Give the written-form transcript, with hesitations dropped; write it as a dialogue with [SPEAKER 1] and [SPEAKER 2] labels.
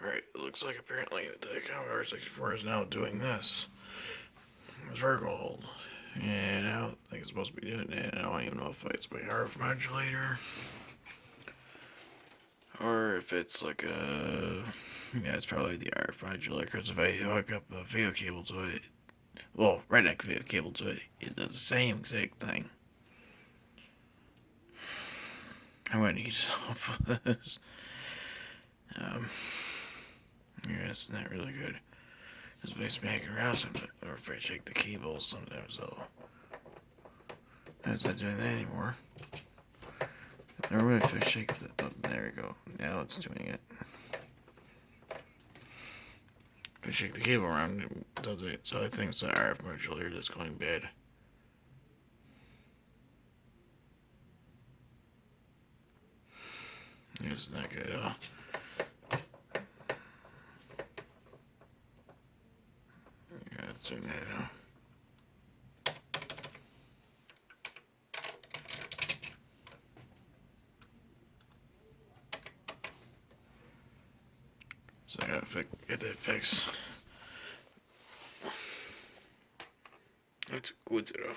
[SPEAKER 1] Alright, it looks like apparently the Commodore 64 is now doing this. It's vertical hold. And I don't think it's supposed to be doing it. I don't even know if it's by RF Modulator. Or if it's like a... Yeah, it's probably the RF Modulator, because if I hook up a video cable to it, well, right next video cable to it, it does the same exact thing. I'm gonna need help with this. Yeah, it's not really good. Because if I smack it around something, or if I shake the cable, sometimes it's not doing that anymore. Or if I shake the... Oh, there we go. Now it's doing it. If I shake the cable around, it does it. So I think it's the RF modulator that's going bad. It's not good at all. Yeah, it's doing that now. So I gotta get that fixed. That's good though.